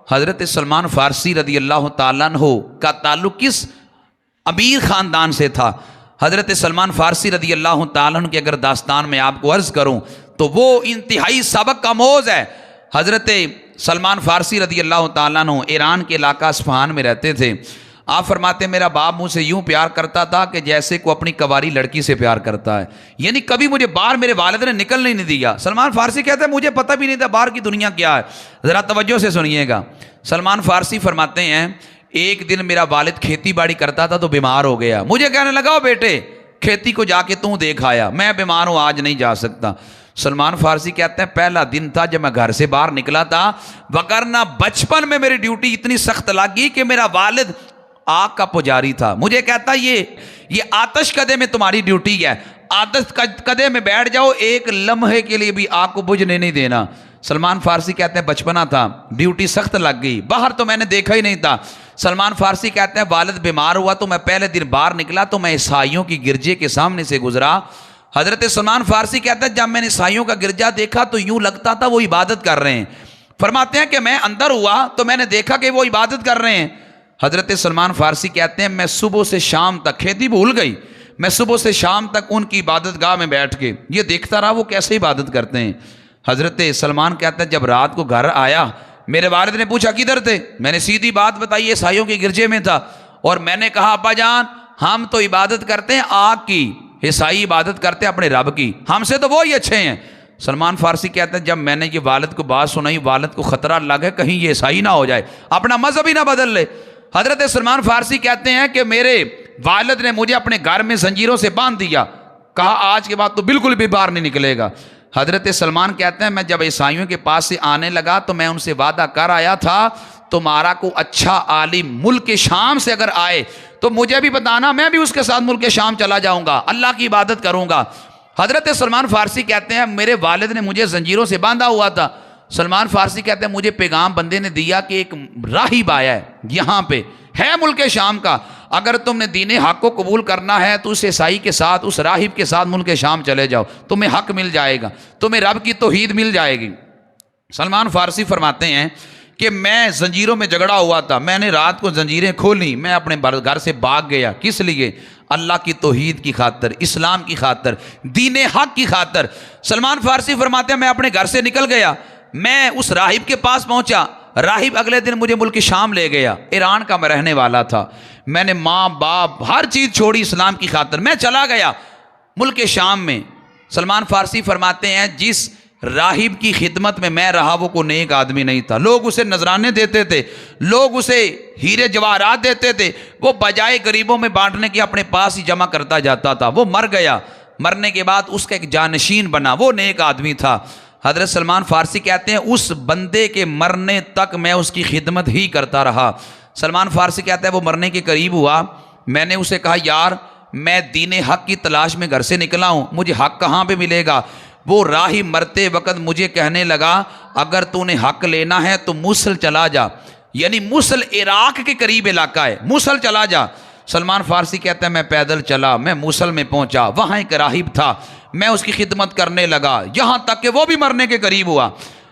حضرت سلمان فارسی رضی اللہ تعالیٰ عنہ کا تعلق کس امیر خاندان سے تھا؟ حضرت سلمان فارسی رضی اللہ تعالیٰ عنہ کی اگر داستان میں آپ کو عرض کروں تو وہ انتہائی سبق آموز ہے۔ حضرت سلمان فارسی رضی اللہ تعالیٰ عنہ ایران کے علاقہ اصفہان میں رہتے تھے۔ آپ فرماتے ہیں میرا باپ مجھ سے یوں پیار کرتا تھا کہ جیسے کو اپنی کواری لڑکی سے پیار کرتا ہے، یعنی کبھی مجھے باہر میرے والد نے نکلنے نہیں دیا۔ سلمان فارسی کہتے ہیں مجھے پتہ بھی نہیں تھا باہر کی دنیا کیا ہے۔ ذرا توجہ سے سنیے گا، سلمان فارسی فرماتے ہیں ایک دن میرا والد کھیتی باڑی کرتا تھا تو بیمار ہو گیا، مجھے کہنے لگا بیٹے کھیتی کو جا کے دیکھ آیا، میں بیمار ہوں آج نہیں جا سکتا۔ سلمان فارسی کہتے ہیں پہلا دن تھا جب میں گھر سے باہر نکلا تھا، وگرنہ بچپن میں میری ڈیوٹی اتنی سخت لگی کہ میرا والد آگ کا پجاری تھا، مجھے کہتا یہ آتش کدے میں تمہاری ڈیوٹی ہے، آتش کدے میں بیٹھ جاؤ، ایک لمحے کے لیے بھی آگ کو بجھنے نہیں دینا۔ سلمان فارسی کہتے ہیں بچپنا تھا، ڈیوٹی سخت لگ گئی، باہر تو میں نے دیکھا ہی نہیں تھا۔ سلمان فارسی کہتے ہیں والد بیمار ہوا تو میں پہلے دن باہر نکلا تو میں عیسائیوں کی گرجے کے سامنے سے گزرا۔ حضرت سلمان فارسی کہتے ہیں جب میں نے عیسائیوں کا گرجا دیکھا تو یوں لگتا تھا وہ عبادت کر رہے ہیں۔ فرماتے ہیں کہ میں اندر ہوا تو میں نے دیکھا کہ وہ عبادت کر رہے ہیں۔ حضرت سلمان فارسی کہتے ہیں میں صبح سے شام تک کھیتی بھول گئی، میں صبح سے شام تک ان کی عبادت گاہ میں بیٹھ کے یہ دیکھتا رہا وہ کیسے عبادت کرتے ہیں۔ حضرت سلمان کہتے ہیں جب رات کو گھر آیا میرے والد نے پوچھا کدھر تھے؟ میں نے سیدھی بات بتائی عیسائیوں کے گرجے میں تھا، اور میں نے کہا ابا جان ہم تو عبادت کرتے ہیں آگ کی، عیسائی عبادت کرتے ہیں اپنے رب کی، ہم سے تو وہی اچھے ہیں۔ سلمان فارسی کہتے ہیں جب میں نے یہ والد کو بات سنائی والد کو خطرہ لگا کہیں یہ عیسائی نہ ہو جائے، اپنا مذہب ہی نہ بدل لے۔ حضرت سلمان فارسی کہتے ہیں کہ میرے والد نے مجھے اپنے گھر میں زنجیروں سے باندھ دیا، کہا آج کے بعد تو بالکل بھی باہر نہیں نکلے گا۔ حضرت سلمان کہتے ہیں میں جب عیسائیوں کے پاس سے آنے لگا تو میں ان سے وعدہ کر آیا تھا تمہارا کو اچھا عالم ملک شام سے اگر آئے تو مجھے بھی بتانا، میں بھی اس کے ساتھ ملک شام چلا جاؤں گا، اللہ کی عبادت کروں گا۔ حضرت سلمان فارسی کہتے ہیں میرے والد نے مجھے زنجیروں سے باندھا ہوا تھا۔ سلمان فارسی کہتے ہیں مجھے پیغام بندے نے دیا کہ ایک راہب آیا ہے یہاں پہ ہے ملک شام کا، اگر تم نے دین حق کو قبول کرنا ہے تو اس عیسائی کے ساتھ اس راہب کے ساتھ ملک شام چلے جاؤ، تمہیں حق مل جائے گا، تمہیں رب کی توحید مل جائے گی۔ سلمان فارسی فرماتے ہیں کہ میں زنجیروں میں جھگڑا ہوا تھا، میں نے رات کو زنجیریں کھولی، میں اپنے گھر سے بھاگ گیا، کس لیے؟ اللہ کی توحید کی خاطر، اسلام کی خاطر، دین حق کی خاطر۔ سلمان فارسی فرماتے ہیں میں اپنے گھر سے نکل گیا، میں اس راہب کے پاس پہنچا، راہب اگلے دن مجھے ملک شام لے گیا، ایران کا میں رہنے والا تھا، میں نے ماں باپ ہر چیز چھوڑی اسلام کی خاطر، میں چلا گیا ملک شام میں۔ سلمان فارسی فرماتے ہیں جس راہب کی خدمت میں رہا وہ کوئی نیک آدمی نہیں تھا، لوگ اسے نذرانے دیتے تھے، لوگ اسے ہیرے جواہرات دیتے تھے، وہ بجائے غریبوں میں بانٹنے کے اپنے پاس ہی جمع کرتا جاتا تھا، وہ مر گیا، مرنے کے بعد اس کا ایک جانشین بنا، وہ نیک آدمی تھا۔ حضرت سلمان فارسی کہتے ہیں اس بندے کے مرنے تک میں اس کی خدمت ہی کرتا رہا۔ سلمان فارسی کہتا ہے وہ مرنے کے قریب ہوا، میں نے اسے کہا یار میں دین حق کی تلاش میں گھر سے نکلا ہوں، مجھے حق کہاں پہ ملے گا؟ وہ راہی مرتے وقت مجھے کہنے لگا اگر تو نے حق لینا ہے تو موصل چلا جا، یعنی موصل عراق کے قریب علاقہ ہے، موصل چلا جا۔ سلمان فارسی کہتا ہے میں پیدل چلا، میں موصل میں پہنچا، وہاں ایک راہب تھا، میں اس کی خدمت کرنے لگا یہاں تک کہ وہ بھی مرنے کے قریب ہوا۔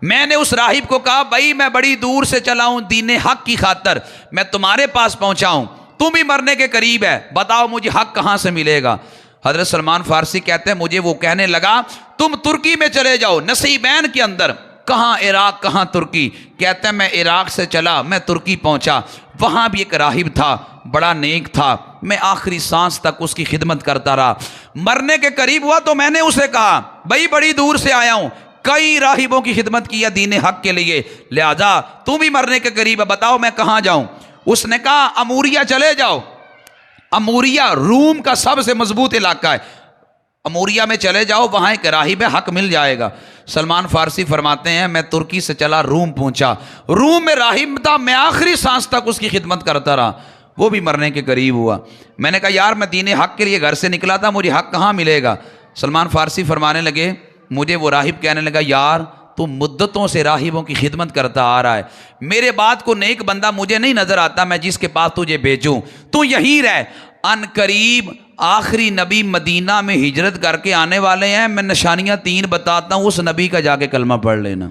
میں نے اس راہب کو کہا بھائی میں بڑی دور سے چلا ہوں دین حق کی خاطر، میں تمہارے پاس پہنچا ہوں، تم بھی مرنے کے قریب ہے، بتاؤ مجھے حق کہاں سے ملے گا؟ حضرت سلمان فارسی کہتے ہیں مجھے وہ کہنے لگا تم ترکی میں چلے جاؤ، نصیبین کے اندر۔ کہاں عراق کہاں ترکی؟ کہتے ہیں میں عراق سے چلا، میں ترکی پہنچا، وہاں بھی ایک راہب تھا، بڑا نیک تھا، میں آخری سانس تک اس کی خدمت کرتا رہا۔ مرنے کے قریب ہوا تو میں نے اسے کہا بھائی بڑی دور سے آیا ہوں، کئی راہبوں کی خدمت کی ہے دین حق کے لیے، لہذا تم بھی مرنے کے قریب ہے، بتاؤ میں کہاں جاؤں؟ اس نے کہا اموریا چلے جاؤ، اموریا روم کا سب سے مضبوط علاقہ ہے، اموریا میں چلے جاؤ، وہاں ایک راہب ہے، حق مل جائے گا۔ سلمان فارسی فرماتے ہیں میں ترکی سے چلا روم پہنچا، روم میں راہب تھا، میں آخری سانس تک اس کی خدمت کرتا رہا، وہ بھی مرنے کے قریب ہوا۔ میں نے کہا یار میں دین حق کے لیے گھر سے نکلا تھا، مجھے حق کہاں ملے گا؟ سلمان فارسی فرمانے لگے مجھے وہ راہب کہنے لگا یار تو مدتوں سے راہبوں کی خدمت کرتا آ رہا ہے، میرے بعد کو نیک بندہ مجھے نہیں نظر آتا میں جس کے پاس تجھے بھیجوں، تو یہیں رہ، ان قریب آخری نبی مدینہ میں ہجرت کر کے آنے والے ہیں، میں نشانیاں 3 بتاتا ہوں، اس نبی کا جا کے کلمہ پڑھ لینا۔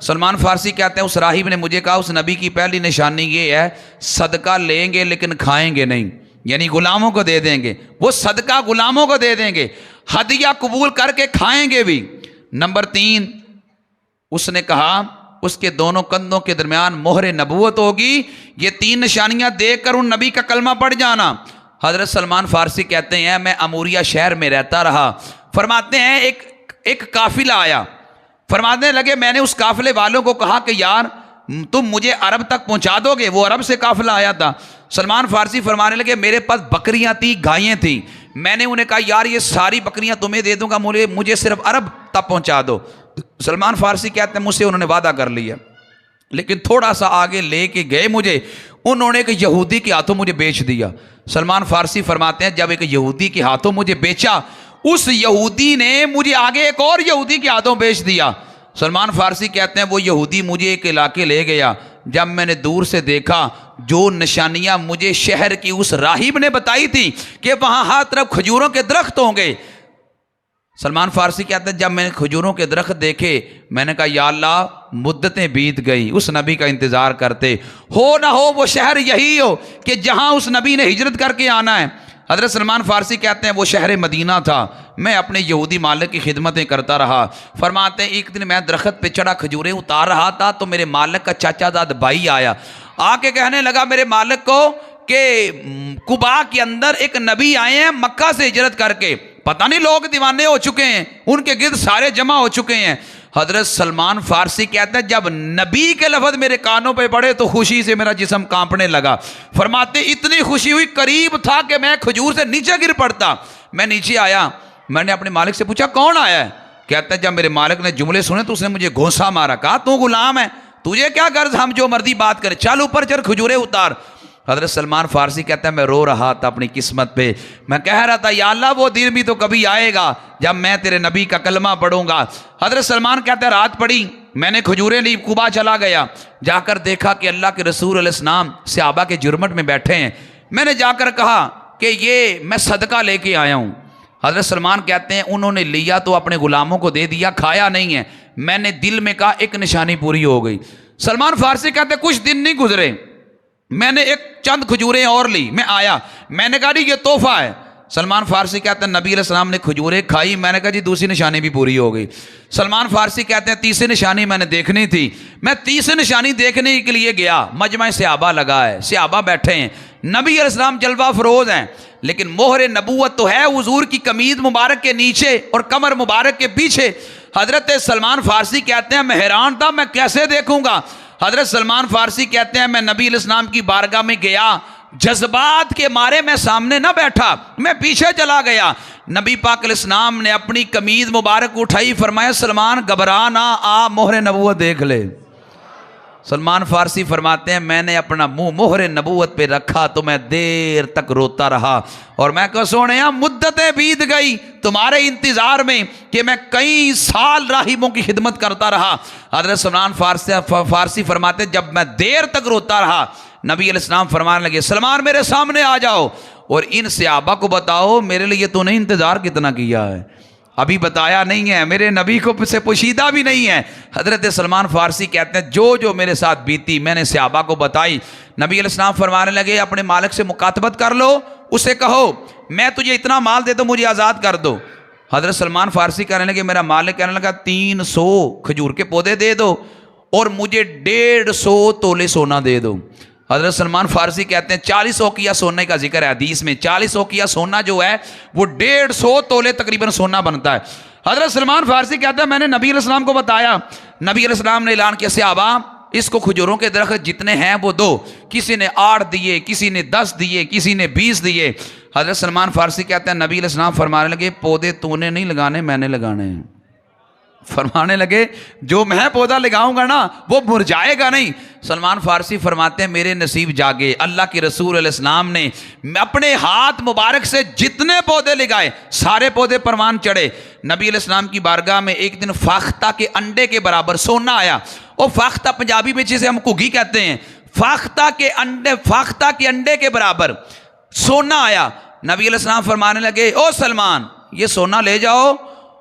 سلمان فارسی کہتے ہیں اس راہب نے مجھے کہا اس نبی کی پہلی نشانی یہ ہے صدقہ لیں گے لیکن کھائیں گے نہیں، یعنی غلاموں کو دے دیں گے، وہ صدقہ غلاموں کو دے دیں گے، ہدیہ قبول کر کے کھائیں گے بھی۔ نمبر 3 اس نے کہا اس کے دونوں کندھوں کے درمیان مہر نبوت ہوگی، یہ 3 نشانیاں دیکھ کر ان نبی کا کلمہ پڑھ جانا۔ حضرت سلمان فارسی کہتے ہیں میں اموریہ شہر میں رہتا رہا، فرماتے ہیں ایک قافلہ آیا، فرمانے لگے میں نے اس قافلے والوں کو کہا کہ یار تم مجھے عرب تک پہنچا دو گے، وہ عرب سے قافلہ آیا تھا۔ سلمان فارسی فرمانے لگے میرے پاس بکریاں تھیں، گائیں تھیں، میں نے انہیں کہا یار یہ ساری بکریاں تمہیں دے دوں گا، مجھے صرف عرب تک پہنچا دو۔ سلمان فارسی کہتے ہیں مجھ سے انہوں نے وعدہ کر لیا، لیکن تھوڑا سا آگے لے کے گئے مجھے، انہوں نے ایک یہودی کے ہاتھوں مجھے بیچ دیا۔ سلمان فارسی فرماتے ہیں جب ایک یہودی کے ہاتھوں مجھے بیچا، اس یہودی نے مجھے آگے ایک اور یہودی کے ہاتھوں بیچ دیا۔ سلمان فارسی کہتے ہیں وہ یہودی مجھے ایک علاقے لے گیا، جب میں نے دور سے دیکھا جو نشانیاں مجھے شہر کی اس راہب نے بتائی تھی کہ وہاں ہر طرف کھجوروں کے درخت ہوں گے، سلمان فارسی کہتے ہیں جب میں نے کھجوروں کے درخت دیکھے میں نے کہا یا اللہ مدتیں بیت گئی اس نبی کا انتظار کرتے، ہو نہ ہو وہ شہر یہی ہو کہ جہاں اس نبی نے ہجرت کر کے آنا ہے۔ حضرت سلمان فارسی کہتے ہیں وہ شہر مدینہ تھا، میں اپنے یہودی مالک کی خدمتیں کرتا رہا۔ فرماتے ہیں ایک دن میں درخت پہ چڑھا کھجوریں اتار رہا تھا تو میرے مالک کا چاچا زاد بھائی آیا، آ کے کہنے لگا میرے مالک کو کہ قباء کے اندر ایک نبی آئے ہیں مکہ سے ہجرت کر کے، پتہ نہیں لوگ دیوانے ہو چکے ہیں، ان کے گرد سارے جمع ہو چکے ہیں۔ حضرت سلمان فارسی کہتے ہیں جب نبی کے لفظ میرے کانوں پہ پڑے تو خوشی سے میرا جسم کانپنے لگا۔ فرماتے اتنی خوشی ہوئی قریب تھا کہ میں کھجور سے نیچے گر پڑتا۔ میں نیچے آیا، میں نے اپنے مالک سے پوچھا کون آیا ہے؟ کہتا ہے جب میرے مالک نے جملے سنے تو اس نے مجھے گھونسا مارا، کہا تو غلام ہے، تجھے کیا غرض ہم جو مرضی بات کریں، چل اوپر چل کھجوریں اتار۔ حضرت سلمان فارسی کہتا ہے میں رو رہا تھا اپنی قسمت پہ، میں کہہ رہا تھا یا اللہ وہ دن بھی تو کبھی آئے گا جب میں تیرے نبی کا کلمہ پڑھوں گا۔ حضرت سلمان کہتا ہے رات پڑی، میں نے کھجوریں لی، قباء چلا گیا، جا کر دیکھا کہ اللہ کے رسول علیہ السلام صحابہ کے جرمٹ میں بیٹھے ہیں۔ میں نے جا کر کہا کہ یہ میں صدقہ لے کے آیا ہوں۔ حضرت سلمان کہتے ہیں انہوں نے لیا تو اپنے غلاموں کو دے دیا، کھایا نہیں ہے۔ میں نے دل میں کہا ایک نشانی پوری ہو گئی۔ سلمان فارسی کہتے ہیں کچھ دن نہیں گزرے، میں نے ایک چند کھجوریں اور لی، میں آیا، میں نے کہا یہ تحفہ ہے۔ سلمان فارسی کہتے ہیں نبی علیہ السلام نے کھجوریں کھائی، میں نے کہا جی دوسری نشانی بھی پوری ہو گئی۔ سلمان فارسی کہتے ہیں تیسری نشانی میں نے دیکھنی تھی، میں تیسری نشانی دیکھنے کے لیے گیا، مجمع صحابہ لگا ہے، صحابہ بیٹھے ہیں، نبی علیہ السلام جلوہ فروز ہیں، لیکن مہر نبوت تو ہے حضور کی قمیض مبارک کے نیچے اور کمر مبارک کے پیچھے۔ حضرت سلمان فارسی کہتے ہیں میں حیران تھا میں کیسے دیکھوں گا۔ حضرت سلمان فارسی کہتے ہیں میں نبی علیہ السلام کی بارگاہ میں گیا، جذبات کے مارے میں سامنے نہ بیٹھا، میں پیچھے چلا گیا۔ نبی پاک علیہ السلام نے اپنی قمیض مبارک اٹھائی، فرمایا سلمان گھبرا نہ، آ مہر نبوت دیکھ لے۔ سلمان فارسی فرماتے ہیں میں نے اپنا منہ مہر نبوت پہ رکھا تو میں دیر تک روتا رہا، اور میں کہا سونے مدتیں بیت گئی تمہارے انتظار میں کہ میں کئی سال راہبوں کی خدمت کرتا رہا۔ حضرت سلمان فارسی فرماتے ہیں جب میں دیر تک روتا رہا، نبی علیہ السلام فرمانے لگے سلمان میرے سامنے آ جاؤ اور ان صحابہ کو بتاؤ میرے لیے تو نے انتظار کتنا کیا ہے، ابھی بتایا نہیں ہے، میرے نبی کو سے پوشیدہ بھی نہیں ہے۔ حضرت سلمان فارسی کہتے ہیں جو میرے ساتھ بیتی میں نے صحابہ کو بتائی۔ نبی علیہ السلام فرمانے لگے اپنے مالک سے مکاتبت کر لو، اسے کہو میں تجھے اتنا مال دے تو مجھے آزاد کر دو۔ حضرت سلمان فارسی کہنے لگے میرا مالک کہنے لگا 300 کھجور کے پودے دے دو اور مجھے 150 تولے سونا دے دو۔ حضرت سلمان فارسی کہتے ہیں 40 اوقیہ سونے کا ذکر ہے حدیث میں، 40 اوقیہ سونا جو ہے وہ 150 تولے تقریباً سونا بنتا ہے۔ حضرت سلمان فارسی کہتا ہے میں نے نبی علیہ السلام کو بتایا، نبی علیہ السلام نے اعلان کیا صحابہ اس کو کھجوروں کے درخت جتنے ہیں وہ دو، کسی نے 8 دیے، کسی نے 10 دیے، کسی نے 20 دیے۔ حضرت سلمان فارسی کہتے ہیں نبی علیہ السلام فرمانے لگے پودے تو نے نہیں لگانے میں نے لگانے ہیں۔ فرمانے لگے جو میں پودا لگاؤں گا نا وہ مرجائے گا نہیں۔ سلمان فارسی فرماتے ہیں میرے نصیب جاگے، اللہ کے رسول علیہ السلام نے اپنے ہاتھ مبارک سے جتنے پودے لگائے سارے پودے پروان چڑھے۔ نبی علیہ السلام کی بارگاہ میں ایک دن فاختہ کے انڈے کے برابر سونا آیا، اور فاختہ پنجابی میں جسے ہم کگھی کہتے ہیں، فاختہ کے انڈے کے برابر سونا آیا۔ نبی علیہ السلام فرمانے لگے او سلمان یہ سونا لے جاؤ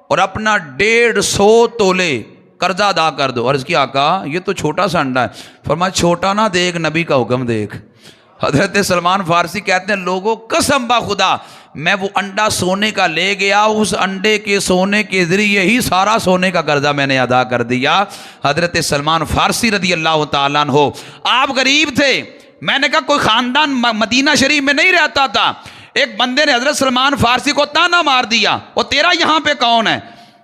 اور اپنا 150 تولے قرضہ ادا کر دو. عرض کیا آقا یہ تو چھوٹا سا انڈا ہے. فرمایا چھوٹا نہ دیکھ، نبی کا حکم دیکھ. حضرت سلمان فارسی کہتے ہیں لوگوں قسم با خدا میں وہ انڈا سونے کا لے گیا، اس انڈے کے سونے کے ذریعے ہی سارا سونے کا قرضہ میں نے ادا کر دیا. حضرت سلمان فارسی رضی اللہ تعالیٰ عنہ آپ غریب تھے. میں نے کہا کوئی خاندان مدینہ شریف میں نہیں رہتا تھا. ایک بندے نے حضرت سلمان فارسی کو تانا مار دیا، وہ تیرا یہاں پہ کون ہے؟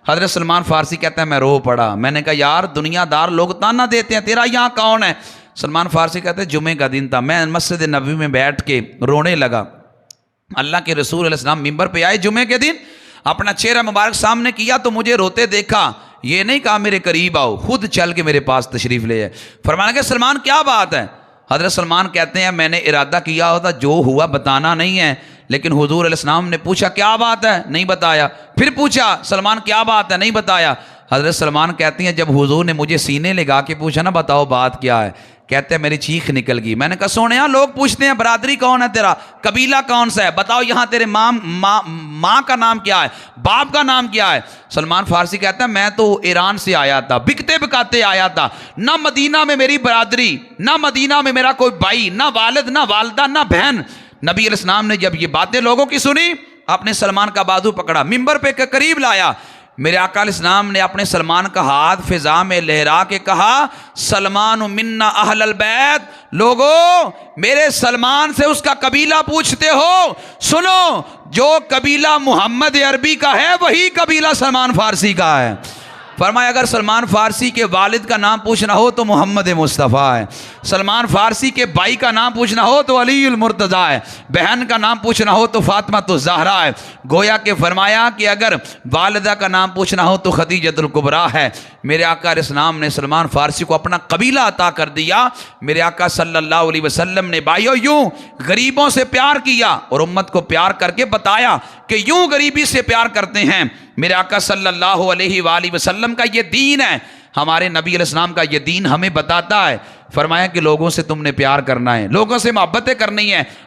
حضرت سلمان فارسی کہتا ہے میں رو پڑا. میں نے کہا یار دنیا دار لوگ تانا دیتے ہیں، تیرا یہاں کون ہے؟ سلمان فارسی کہتے ہیں جمعے کا دن تھا، میں مسجد نبوی میں بیٹھ کے رونے لگا. اللہ کے رسول علیہ السلام ممبر پہ آئے جمعے کے دن، اپنا چہرہ مبارک سامنے کیا تو مجھے روتے دیکھا. یہ نہیں کہا میرے قریب آؤ، خود چل کے میرے پاس تشریف لے آئے. فرمایا کہ سلمان کیا بات ہے؟ حضرت سلمان کہتے ہیں میں نے ارادہ کیا ہوتا جو ہوا بتانا نہیں ہے، لیکن حضور علیہ السلام نے پوچھا کیا بات ہے، نہیں بتایا. پھر پوچھا سلمان کیا بات ہے، نہیں بتایا. حضرت سلمان کہتی ہیں جب حضور نے مجھے سینے لگا کے پوچھا نا بتاؤ بات کیا ہے، کہتے ہیں میری چیخ نکل گئی. میں نے کہا سونیا لوگ پوچھتے ہیں برادری کون ہے تیرا، قبیلہ کون سا ہے، بتاؤ یہاں تیرے ماں کا نام کیا ہے، باپ کا نام کیا ہے. سلمان فارسی کہتا ہے میں تو ایران سے آیا تھا، بکتے بکاتے آیا تھا، نہ مدینہ میں میری برادری، نہ مدینہ میں میرا کوئی بھائی، نہ والد، نہ والدہ، نہ بہن. نبی علیہ السلام نے جب یہ باتیں لوگوں کی سنی، اپنے سلمان کا بازو پکڑا، ممبر پہ قریب لایا. میرے آقا علیہ السلام نے اپنے سلمان کا ہاتھ فضا میں لہرا کے کہا سلمان منا اہل البیت. لوگوں میرے سلمان سے اس کا قبیلہ پوچھتے ہو، سنو جو قبیلہ محمد عربی کا ہے وہی قبیلہ سلمان فارسی کا ہے. فرمایا اگر سلمان فارسی کے والد کا نام پوچھنا ہو تو محمد مصطفیٰ ہے، سلمان فارسی کے بھائی کا نام پوچھنا ہو تو علی المرتضیٰ ہے، بہن کا نام پوچھنا ہو تو فاطمہ الزہرا ہے. گویا کہ فرمایا کہ اگر والدہ کا نام پوچھنا ہو تو خدیجۃ الکبریٰ ہے. میرے آقا علیہ السلام نے سلمان فارسی کو اپنا قبیلہ عطا کر دیا. میرے آقا صلی اللہ علیہ وسلم نے بھائیو یوں غریبوں سے پیار کیا اور امت کو پیار کر کے بتایا کہ یوں غریبی سے پیار کرتے ہیں. میرے آقا صلی اللہ علیہ وآلہ وسلم کا یہ دین ہے. ہمارے نبی علیہ السلام کا یہ دین ہمیں بتاتا ہے. فرمایا کہ لوگوں سے تم نے پیار کرنا ہے، لوگوں سے محبتیں کرنی ہیں.